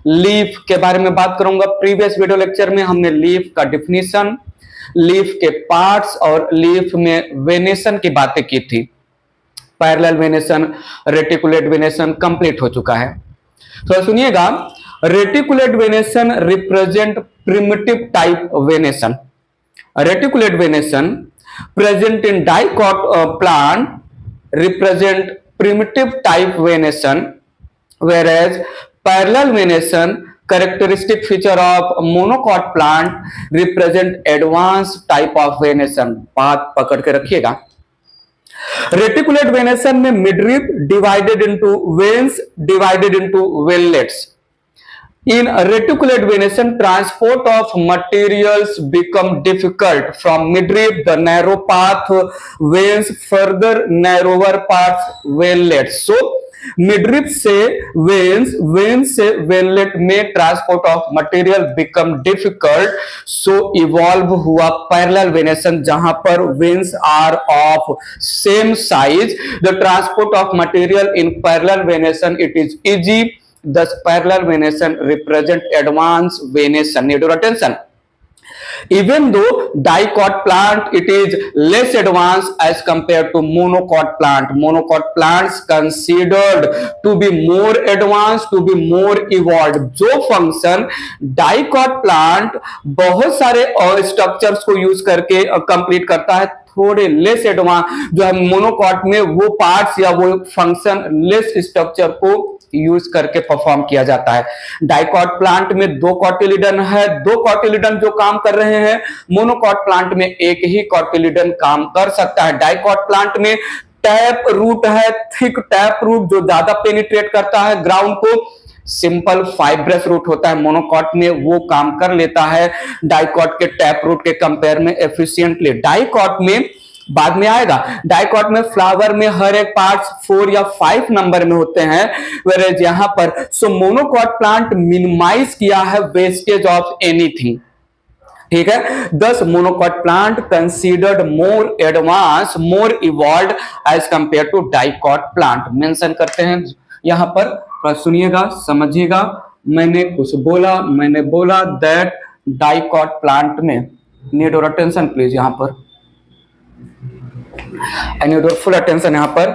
Leaf के बारे में बात करूंगा। प्रीवियस वीडियो लेक्चर में हमने लीफ का डिफिनीशन, लीफ के पार्ट्स और लीफ में वेनेशन की बातें की थी। Parallel venation, reticulate venation complete हो चुका है। तो सुनिएगा, reticulate venation represent primitive type venation. Reticulate venation present in dicot plant represent primitive type venation, whereas parallel venation, characteristic feature of monocot plant, represent advanced type of venation। बात पकड़ के रखिएगा। Reticulate venation में midrib divided into veins divided into veinlets. In reticulate venation, transport of materials become difficult from midrib, the narrow path veins, further narrower paths venlets। So midrib से veins, veins से venlet में transport of material become difficult। So evolve हुआ parallel venation, जहां पर veins are of same size। The transport of material in parallel venation it is easy। Thus parallel venation represent advanced venation। Need your attention। Even though dicot plant it is less advanced as compared to monocot plant। monocot plants considered to be more advanced, to be more evolved। जो function dicot plant बहुत सारे structures को use करके complete करता है, थोड़े less advance जो है मोनोकॉट में वो पार्ट्स या वो फंक्शन लेस स्ट्रक्चर को यूज करके परफॉर्म किया जाता है। डाइकॉट प्लांट में 2 कॉटिलिडन है, 2 कॉटिलिडन जो काम कर रहे हैं। मोनोकॉट प्लांट में एक ही कॉटिलिडन काम कर सकता है। डाइकॉट प्लांट में टैप रूट है, थिक टैप रूट जो ज्यादा पेनिट्रेट करता है ग्राउंड को। सिंपल फाइब्रस रूट होता है मोनोकॉट में, वो काम कर लेता है डाइकॉट के टैप रूट के कंपेयर में एफिशिएंटली। डाइकॉट में बाद में आएगा, डाइकॉट में फ्लावर में हर एक पार्ट्स 4 या 5 नंबर में होते हैं, वेरेज यहां पर सो मोनोकॉट प्लांट मिनिमाइज किया है वेस्टेज ऑफ एनीथिंग। ठीक है, दस monocot plant considered more advanced, more evolved as compare to dicot plant. Mention करते हैं यहां पर, सुनिएगा समझिएगा। मैंने कुछ बोला, मैंने बोला दैट डाइकॉट प्लांट में, नीड योर अटेंशन प्लीज, यहां पर आई नीड योर फुल अटेंशन। यहां पर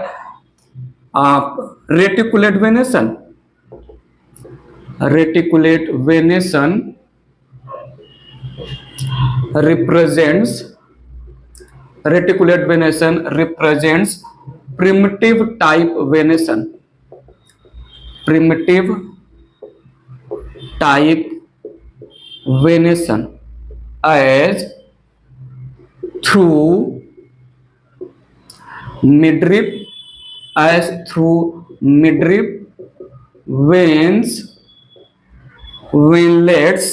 आप reticulate venation, reticulate venation represents, reticulate venation represents primitive type venation, primitive type venation as through midrib, as through midrib veins, venlets,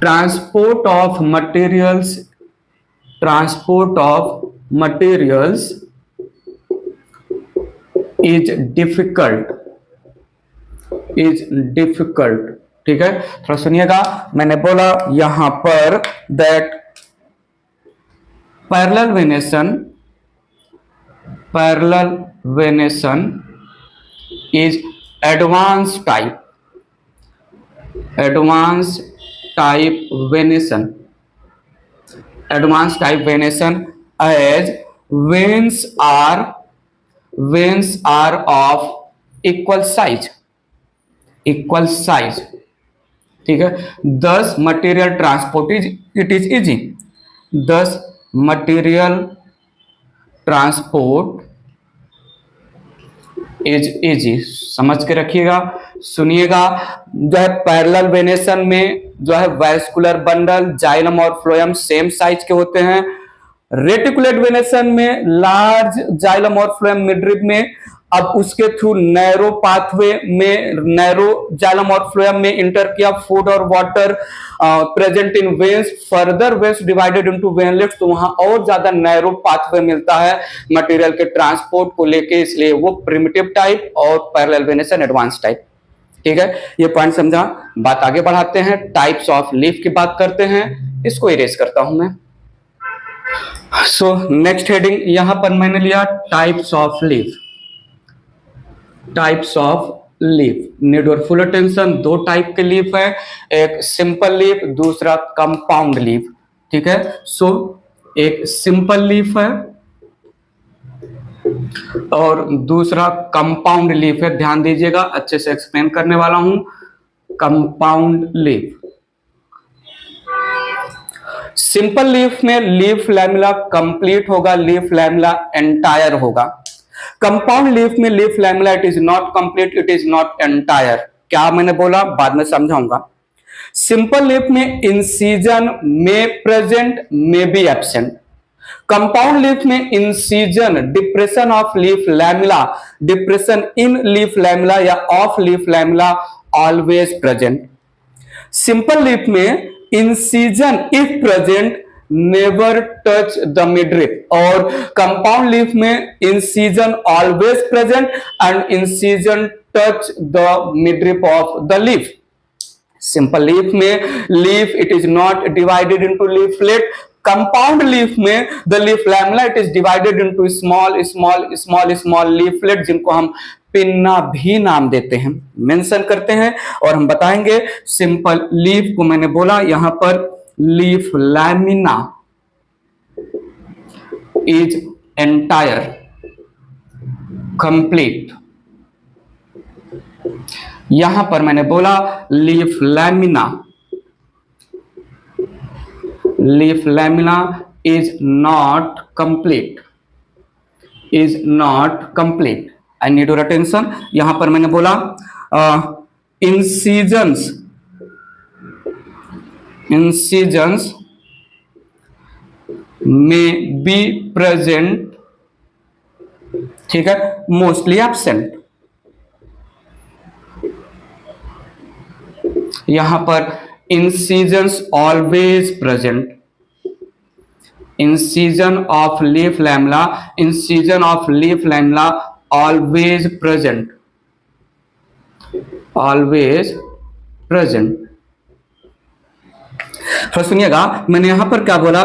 transport of materials, transport of materials is difficult, is difficult। ठीक है, थोड़ा सुनिएगा। मैंने बोला यहां पर that parallel venation, parallel venation is advance type, advance type venation, advanced type venation as veins are of equal size, equal size। ठीक है, thus material transport is it is easy, thus material transport is easy. समझ के रखिएगा, सुनिएगा। जो है parallel venation में जो है वैस्कुलर बंडल, जाइलम और फ्लोएम सेम साइज के होते हैं। रेटिकुलेट वेनेशन में लार्ज जाइलम और फ्लोएम मिडरिब में, अब उसके थ्रू नैरो पाथवे में, नैरो जाइलम और फ्लोएम में इंटर किया फूड और water present in veins, further veins divided into veinlets, तो वहां और ज्यादा नैरो पाथवे मिलता है मटेरियल के ट्रांसपोर्ट को लेके, इसलिए वो प्रिमिटिव टाइप और पैरेलल वेनेशन एडवांस टाइप। ठीक है, ये पॉइंट समझा। बात आगे बढ़ाते हैं, टाइप्स ऑफ लीफ की बात करते हैं। इसको इरेज करता हूं मैं। सो नेक्स्ट हेडिंग यहां पर मैंने लिया types of leaf, types of leaf. Need your full attention. दो टाइप के लीफ है, एक सिंपल लीफ, दूसरा कंपाउंड लीफ। ठीक है, सो एक सिंपल लीफ है और दूसरा कंपाउंड लीफ है। ध्यान दीजिएगा, अच्छे से एक्सप्लेन करने वाला हूं। कंपाउंड लीफ, सिंपल लीफ में लीफ लैमिला कंप्लीट होगा, लीफ लैमिला एंटायर होगा। कंपाउंड लीफ में leaf lamina it is not complete, it is not entire. क्या मैंने बोला, बाद में समझाऊंगा। सिंपल लीफ में इंसिजन में present, may be absent. Compound leaf में incision, depression of leaf lamina, depression in leaf lamina या of leaf lamina always present. Simple leaf में incision if present never touch the midrib, और compound leaf में incision always present and incision touch the midrib of the leaf. Simple leaf में leaf it is not divided into leaflet. Compound leaf में the leaf lamina it is divided into small small small small leaflet, जिनको हम pinna भी नाम देते हैं, mention करते हैं। और हम बताएंगे सिंपल लीफ को मैंने बोला यहां पर leaf lamina is entire complete. यहां पर मैंने बोला leaf lamina is not complete, is not complete. I need your attention. यहां पर मैंने बोला इंसिजन्स में बी प्रेजेंट, ठीक है, मोस्टली एब्सेंट। यहां पर incisions always present, incision of leaf lamella, incision of leaf lamina always present, always present. तो सुनिएगा, मैंने यहां पर क्या बोला,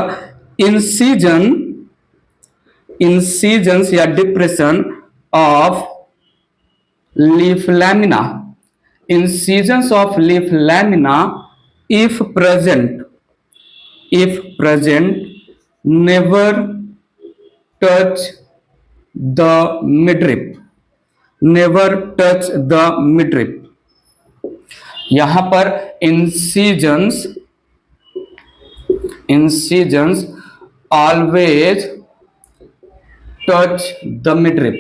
इंसिजन्स या depression of leaf lamina, incisions of leaf lamina if present never touch the midrib, never touch the midrib। यहां पर incisions always touch the midrib,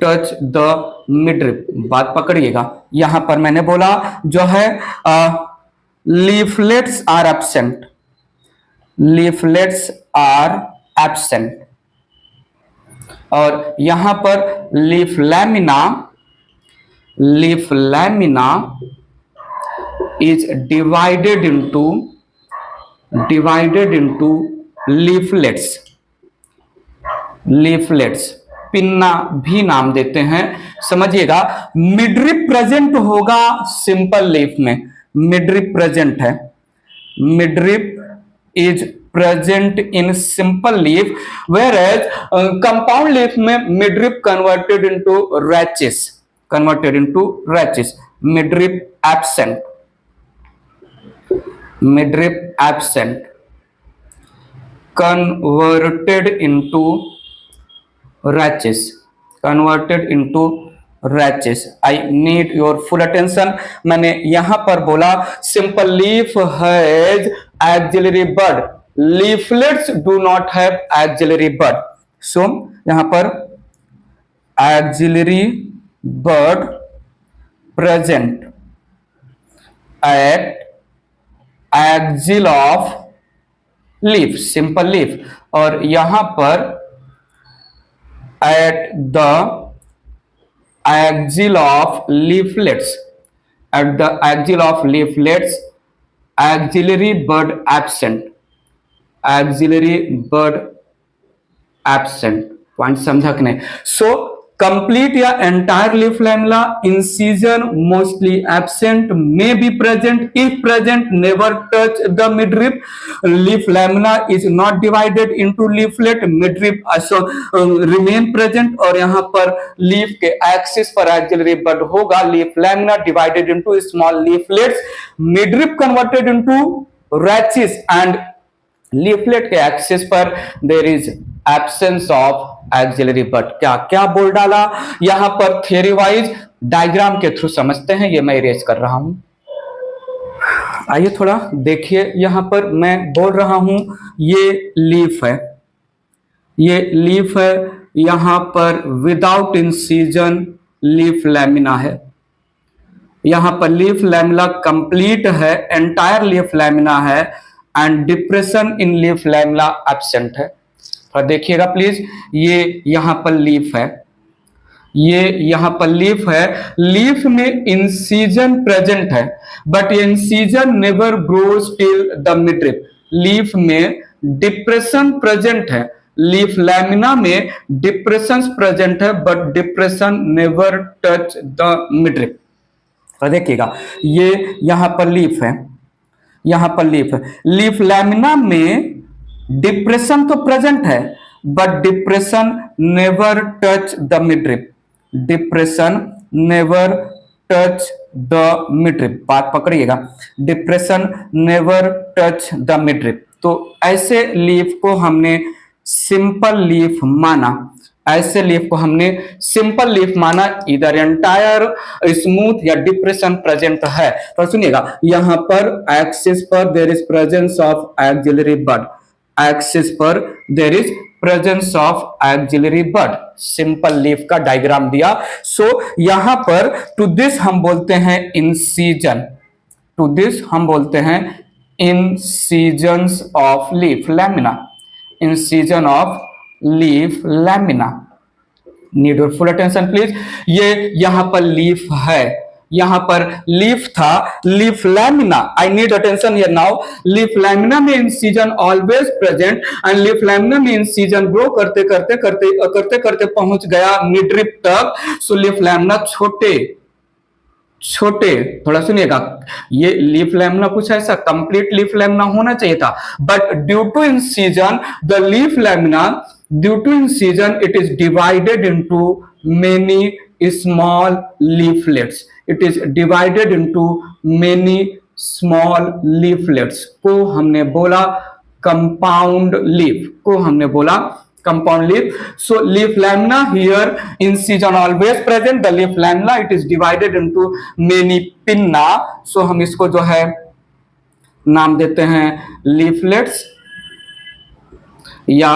touch the midrib. बात पकड़िएगा, यहां पर मैंने बोला जो है leaflets are absent, leaflets are absent. और यहां पर leaf lamina is divided into leaflets, pinna भी नाम देते हैं। समझिएगा, मिडरिप प्रेजेंट होगा सिंपल लीफ में, मिडरिप प्रेजेंट है, midrib is present in simple leaf, whereas compound leaf में midrib converted into rachis, midrib absent, converted into ratches। I need your full attention। मैंने यहां पर बोला simple leaf has axillary bud, leaflets do not have axillary bud. So यहां पर axillary bud present at axil of leaf, simple leaf, और यहां पर at the axil of leaflets, at the axil of leaflets axillary bud absent, axillary bud absent। Point समझा कि नहीं? So complete या entire leaf lamella, incision mostly absent, may be present, if present never touch the midrib, leaf lamina is not divided into leaflet, midrib remain present, और यहां पर leaf के axis पर axillary bud होगा, leaf lamina divided into small leaflets, midrib converted into rachis, and leaflet के axis पर there is absence of axillary bud. क्या क्या बोल डाला यहां पर, थ्योरी वाइज डायग्राम के थ्रू समझते हैं, ये मैं इरेज कर रहा हूं। आइए थोड़ा देखिए, यहां पर मैं बोल रहा हूं ये लीफ है, ये लीफ है, यहां पर विदाउट इंसिजन लीफ लैमिना है, यहां पर लीफ लैमिना कंप्लीट है, एंटायर लीफ लैमिना है, and depression in leaf lamina absent है। और देखिएगा प्लीज, ये यहां पर लीफ है, ये यहां पर लीफ है, लीफ में इंसिजन प्रेजेंट है, but incision never grows till the midrib, leaf में डिप्रेशन प्रेजेंट है, लीफ लैमिना में डिप्रेशन प्रेजेंट है, but depression never touch the midrib. और देखिएगा, ये यहां पर लीफ है, यहां पर लीफ है, लीफ लैमिना में डिप्रेशन तो प्रेजेंट है, but depression never touch the midrib, depression never touch the midrib, बात पकड़िएगा, depression never touch the midrib. तो ऐसे लीफ को हमने सिंपल लीफ माना, ऐसे लीफ को हमने सिंपल लीफ माना, इधर एंटायर स्मूथ या डिप्रेशन प्रेजेंट है। तो सुनिएगा, यहां पर एक्सिस पर there is presence of axillary bud, axis पर there is presence of axillary bud, simple leaf का डायग्राम दिया। सो यहां पर टू दिस हम बोलते हैं इंसिजन, टू दिस हम बोलते हैं incisions of leaf lamina, incision of leaf lamina. Need your full attention please. ये यहां पर लीफ है, यहां पर लीफ था, leaf lamina, I need attention here now, leaf lamina में incision always present, and leaf lamina में इंसिजन ग्रो करते करते करते करते करते पहुंच गया मिडरिप तक। सो लीफ लैमिना छोटे छोटे, थोड़ा सुनिएगा, ये लीफ लैमिना कुछ ऐसा कंप्लीट लीफ लैमिना होना चाहिए था, but due to incision the leaf lamina, due to incision it is divided into many small leaflets, it is divided into many small leaflets, को हमने बोला कंपाउंड लीफ, को हमने बोला compound leaf. So leaf lamina here, incision always present, the leaf lamina it is divided into many pinna, so हम इसको जो है नाम देते हैं leaflets या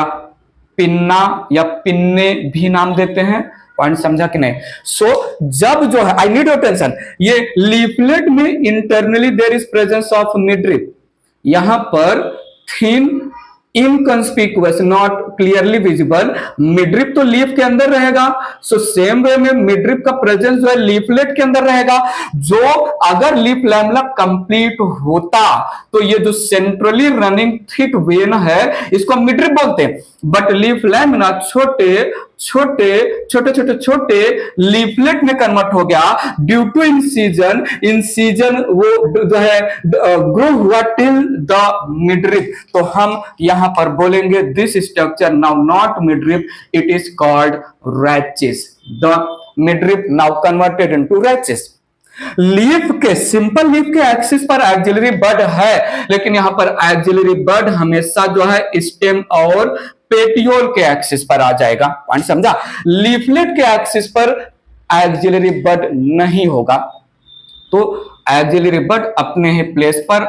पिन्ना या पिन्ने भी नाम देते हैं। पॉइंट समझा कि नहीं? सो जब जो है, आई नीड अटेंशन, ये लीफलेट में internally there is presence of midrib, यहां पर thin inconspicuous not clearly visible, midrib तो लीफ के अंदर रहेगा, सो सेम वे में मिडरिप का प्रेजेंस जो है लीफलेट के अंदर रहेगा। जो अगर लीफ लैमिना कंप्लीट होता तो ये जो सेंट्रली रनिंग थिक वेन है इसको हम मिडरिप बोलते हैं, बट लीफ लैमिना छोटे छोटे छोटे छोटे छोटे लीफलेट में कन्वर्ट हो गया ड्यू टू इंसिजन, इंसिजन वो जो है ग्रो हुआ टिल द मिडरिप। तो हम यहां पर बोलेंगे this structure now not midrib, it is called rachis, the midrib now converted into rachis. Leaf के, सिंपल लीफ के एक्सिस पर एक्सिलरी बड है, लेकिन यहां पर एक्सिलरी बड हमेशा जो है स्टेम और पेटियोल के एक्सिस पर आ जाएगा। पॉइंट समझा? लीफलेट के एक्सिस पर एक्सिलरी बड नहीं होगा, तो एक्सिलरी बड अपने ही प्लेस पर,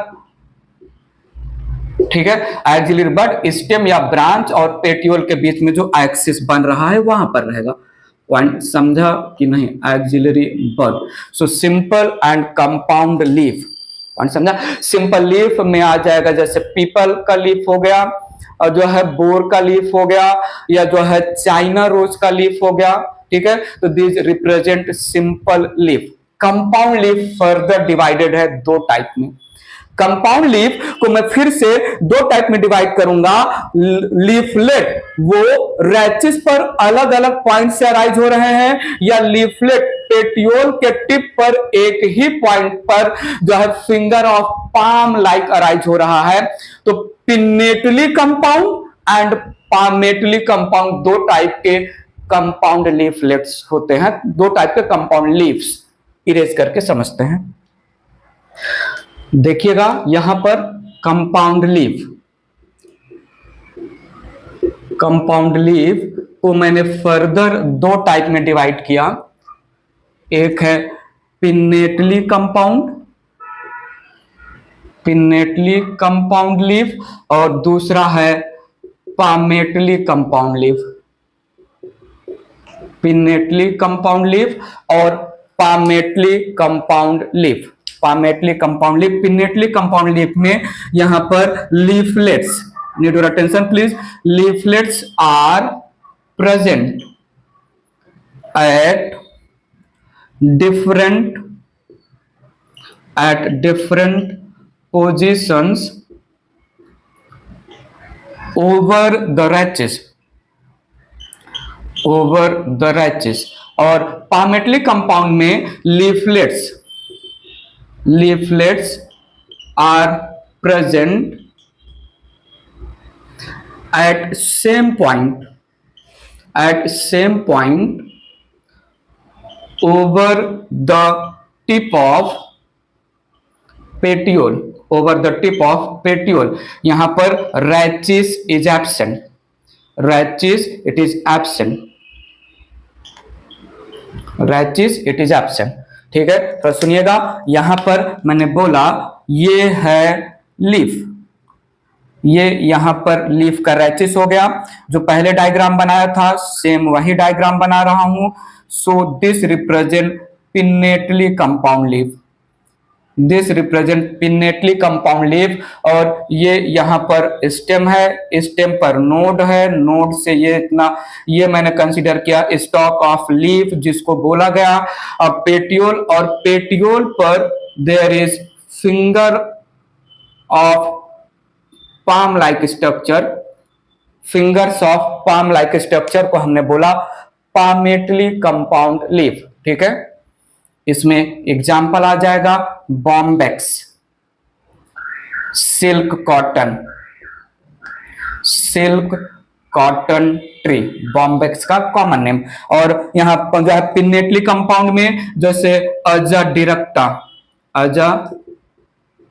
ठीक है, एक्सिलरी बड स्टेम या ब्रांच और पेटियोल के बीच में जो एक्सिस बन रहा है वहां पर रहेगा। पॉइंट समझा कि नहीं? Axillary bud, so simple and compound leaf. Point समझा? सिंपल लीफ में आ जाएगा जैसे पीपल का लीफ हो गया, और जो है बोर का लीफ हो गया, या जो है चाइना रोज का लीफ हो गया, ठीक है। तो this represent simple leaf. Compound leaf further divided है दो टाइप में, कंपाउंड लीफ को मैं फिर से दो टाइप में डिवाइड करूंगा। लीफलेट वो रैचिस पर अलग अलग पॉइंट से अराइज हो रहे हैं, या लीफलेट पेटियोल के टिप पर एक ही पॉइंट पर जो है finger of palm like arise हो रहा है। तो pinnately compound and palmately compound दो टाइप के कंपाउंड लीफलेट्स होते हैं, दो टाइप के कंपाउंड लीव्स। इरेज करके समझते हैं। देखिएगा यहां पर कंपाउंड लीफ, कंपाउंड लीफ को मैंने फर्दर दो टाइप में डिवाइड किया। एक है pinnately compound, pinnately compound leaf, और दूसरा है palmately compound leaf. Pinnately compound leaf और palmately compound leaf. Palmately compound leaf, pinnately compound leaf में यहां पर leaflets, need your attention please, leaflets are present at different positions over the rachis, और palmately compound में leaflets are present at same point over the tip of petiole, over the tip of petiole। यहां पर rachis is absent, rachis it is absent, rachis it is absent। ठीक है, तो सुनिएगा, यहां पर मैंने बोला ये है लीफ, ये यहां पर लीफ का रैचिस हो गया। जो पहले डायग्राम बनाया था सेम वही डायग्राम बना रहा हूं। So this represent pinnately compound leaf, this represent pinnately compound leaf. और ये यहाँ पर स्टेम है, स्टेम पर नोड है, नोड से ये इतना, ये मैंने कंसीडर किया स्टॉक ऑफ लीफ जिसको बोला गया। अब पेटियोल, और पेटियोल पर there is finger of palm like structure, fingers of palm like structure को हमने बोला पामेटली कंपाउंड लीफ। ठीक है, इसमें एग्जाम्पल आ जाएगा Bombyx, silk cotton, silk cotton tree, Bombyx का कॉमन नेम। और यहाँ पर जो है पिन्नेटली कंपाउंड में जैसे अजा डिरेक्टा, अजा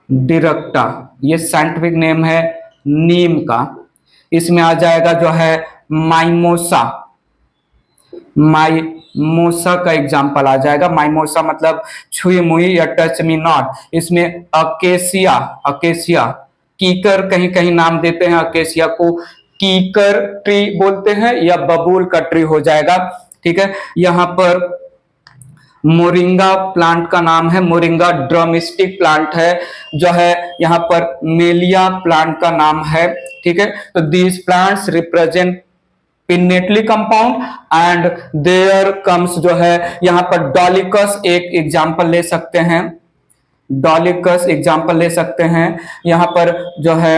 डिरेक्टा ये साइंटिफिक नेम है नीम का। इसमें आ जाएगा जो है माइमोसा, माइमोसा का एग्जाम्पल आ जाएगा। माइमोसा मतलब छुई मुई या टच मी नॉट। इसमें अकेसिया, अकेसिया कीकर कहीं कहीं नाम देते हैं, अकेसिया को कीकर ट्री बोलते हैं या बबूल का ट्री हो जाएगा। ठीक है, यहाँ पर मोरिंगा प्लांट का नाम है, मोरिंगा ड्रमस्टिक प्लांट है जो है, यहाँ पर मेलिया प्लांट का नाम है। ठीक है, तो these plants represent pinnately compound and there comes जो है यहाँ पर डॉलिकस एक एग्जाम्पल ले सकते हैं, डॉलिकस एग्जाम्पल ले सकते हैं। यहाँ पर जो है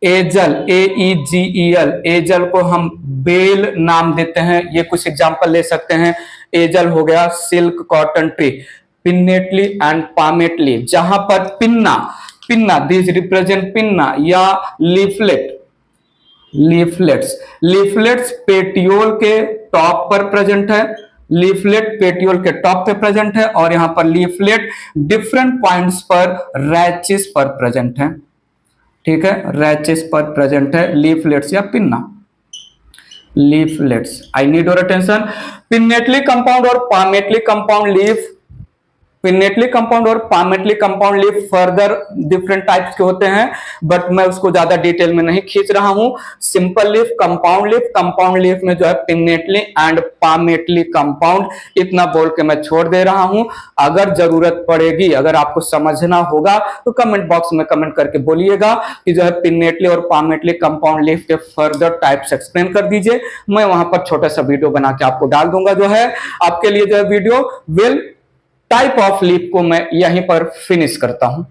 एजल, AEGEL, एजल को हम बेल नाम देते हैं, ये कुछ एग्जाम्पल ले सकते हैं। एजल हो गया, silk cotton tree, pinnately and palmately. जहां पर pinna, pinna this represent pinna या लीफलेट, लीफलेट्स, लीफलेट्स पेटियोल के टॉप पर प्रेजेंट है, लीफलेट पेटियोल के टॉप पे प्रेजेंट है। और यहां पर लीफलेट डिफरेंट पॉइंट्स पर रैचिस पर प्रेजेंट है। ठीक है, रैचिस पर प्रेजेंट है लीफलेट्स या pinna, leaflets. I need your attention. Pinnately compound और palmately compound leaf, pinnately compound और palmately compound leaf further different types के होते हैं, बट मैं उसको ज्यादा डिटेल में नहीं खींच रहा हूं। Simple leaf, compound leaf, compound leaf में जो है पिन्नेटली एंड पामेटली कंपाउंड, इतना बोल के मैं छोड़ दे रहा हूं। अगर जरूरत पड़ेगी, अगर आपको समझना होगा तो कमेंट बॉक्स में कमेंट करके बोलिएगा कि जो है पिन्नेटली और पामेटली कंपाउंड लीफ के फर्दर टाइप्स एक्सप्लेन कर दीजिए। मैं वहां पर छोटा सा वीडियो बना के आपको डाल दूंगा, जो है आपके लिए जो है video will type of leaf को मैं यहीं पर फिनिश करता हूं।